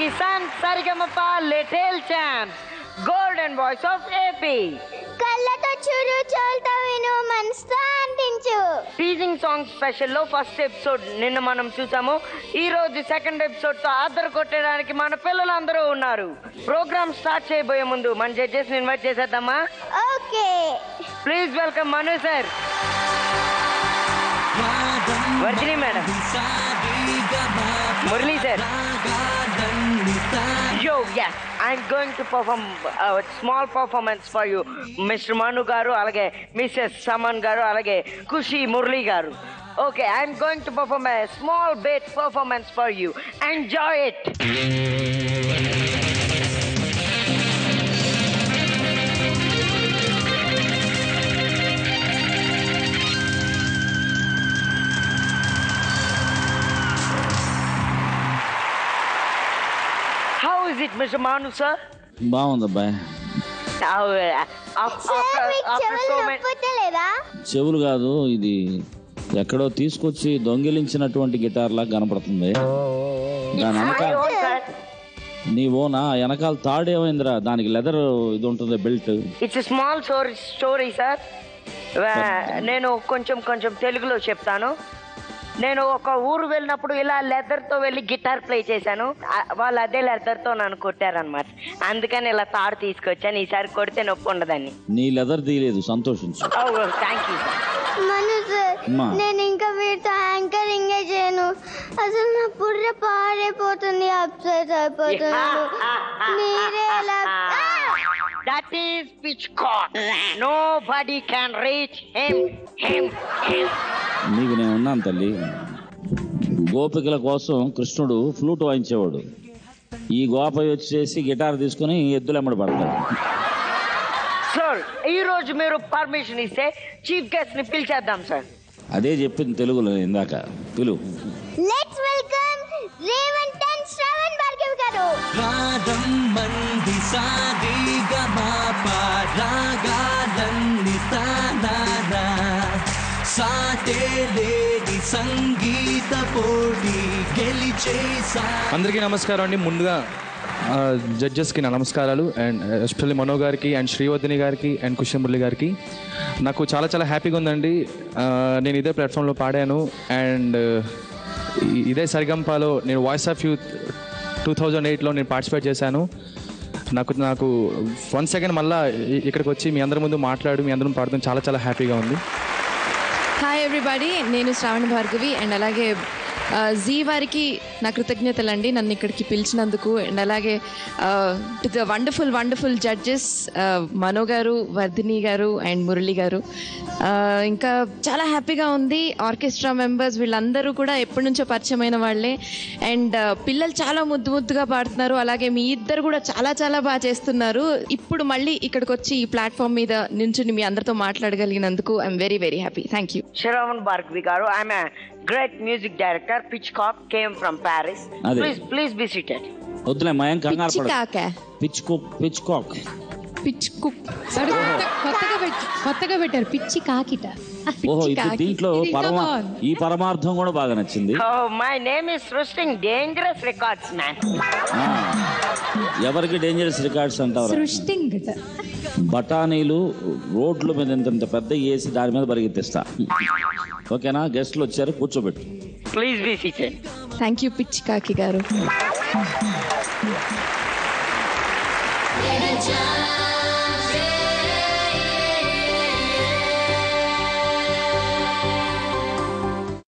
Kisan Sargamapa Little Champs, Golden Voice of AP. కళ్ళతో చూడు, చెవులతో విను, మనసుతో అంటించు. టీజింగ్ సాంగ్ స్పెషల్ లో ఫస్ట్ ఎపిసోడ్ నిన్న మనం చూసాము. ఈ రోజు సెకండ్ ఎపిసోడ్ తో ఆదర కొట్టడానికి మన పిల్లలందరూ ఉన్నారు. ప్రోగ్రామ్ స్టార్ట్ చేయబోయే ముందు మన జడ్జెస్ ఇన్వైట్ చేసేద్దామా? Okay. Please welcome Manu sir, Vardhini madam, Murali sir. Yo, yes, I'm going to perform a small performance for you, Mr. Manu garu, alage Mrs. Saman garu, alage Kushi Murli garu. Okay, I'm going to perform a small bit performance for you. Enjoy it. How is it, Mr. Manu, sir? బాగుంది అబ్బాయి. చెవులు కాదు, ఇది ఎక్కడో తీసుకొచ్చి దొంగిలించినటువంటి guitar లాగా కనపడుతుంది. దాని వెనకాల నీ ఓనా వెనకాల తాడు ఏమైందిరా? దానికి లెదర్ ఇది ఉంటుంది, belt. It's small story sir. నేను కొంచెం తెలుగులో చెప్తాను. నేను ఒక ఊరు వెళ్ళినప్పుడు ఇలా లెదర్ తో వెళ్ళి గిటార్ ప్లే చేశాను. వాళ్ళు అదే లెదర్ తో నన్ను కొట్టారనమాట. అందుకని ఇలా తాడు తీసుకొచ్చాను. ఈసారి కొడితే నొప్పి ఉండదని. నీ లెదర్ తీయలేదు, సంతోషించు. Thank you sir. Manu sir, నేను ఇంకా వీటితో యాంకరింగ్ చేయను. అసలు నా బుర్ర పాడైపోతుంది, అప్సెట్ అయిపోతున్నాను. మీరే That is Pitchcock. Nobody can reach him. నీకు నేను ఉన్నాను తల్లి. గోపికల కోసం కృష్ణుడు ఫ్లూట్ వాయించేవాడు. ఈ గోప వచ్చేసి గిటార్ తీసుకుని ఎద్దులెమ్మడి పడతాడు. సార్, ఈ రోజు మీరు పర్మిషన్ ఇస్తే చీఫ్ గెస్ట్ ని పిలిచేద్దాం సార్. అదే చెప్పింది తెలుగులో ఇందాక. పిలు. Let's welcome Revanth and Shravan Bhargav గారు. రాగం మంది సాగేగా మాపా రాగాలన్ని తానారా సాటే లేడి సంగీత పోటీ గెలిచేసా. అందరికీ నమస్కారం అండి. ముందుగా జడ్జెస్కి నా నమస్కారాలు, అండ్ ఎస్పెషల్లీ మనో గారికి అండ్ శ్రీవర్ధిని గారికి అండ్ కుషి మురళి గారికి. నాకు చాలా హ్యాపీగా ఉందండి. నేను ఇదే ప్లాట్ఫామ్లో పాడాను, అండ్ ఇదే సరిగంపాలో నేను వాయిస్ ఆఫ్ యూత్ 2008లో నేను పార్టిసిపేట్ చేశాను. నాకు 1 సెకండ్ మళ్ళీ ఇక్కడికి వచ్చి మీ అందరి ముందు మాట్లాడు, మీ అందరం పాడుతూ చాలా హ్యాపీగా ఉంది. హాయ్ ఎవ్రీబడి, నేను శ్రావణ భార్గవి, అండ్ అలాగే జీ వారికి నా కృతజ్ఞతలు అండి నన్ను ఇక్కడికి పిలిచినందుకు. అండ్ అలాగే టు ద వండర్ఫుల్ జడ్జెస్ మనో గారు, వర్ధిని గారు అండ్ మురళి గారు. ఇంకా చాలా హ్యాపీగా ఉంది. ఆర్కెస్ట్రా మెంబర్స్ వీళ్ళందరూ కూడా ఎప్పటి నుంచో పరిచయమైన వాళ్ళే. అండ్ పిల్లలు చాలా ముద్దుగా పాడుతున్నారు. అలాగే మీ ఇద్దరు కూడా చాలా బాగా చేస్తున్నారు. ఇప్పుడు మళ్ళీ ఇక్కడికి వచ్చి ఈ ప్లాట్ఫామ్ మీద నుంచి మీ అందరితో మాట్లాడగలిగినందుకు I'm very happy. Thank you. Shravan Bhargavi garu, I'm a great music director. Pitchcock came from Paris. Please be seated. వద్దులే మయం కంగారు పడ. పిచ్కాక్ కొత్తగా పెట్టారు పిచ్చి కాకిట. ఓహో, ఇది దీంట్లో ఈ పరమార్థం కూడా బాగా నచ్చింది. My name is Srusting Dangerous Records, man. ఎవరికి డేంజరస్ రికార్డ్స్ అంటారు? సృష్టింగ్ బఠానీలు రోడ్ల మీద ఇంత పెద్ద వేసి దాని మీద పరిగెత్తిస్తా. ఓకేనా? గెస్ట్లు వచ్చారు, కూర్చోబెట్టు. Please be seated. Thank you పిచ్చి కాకి గారు.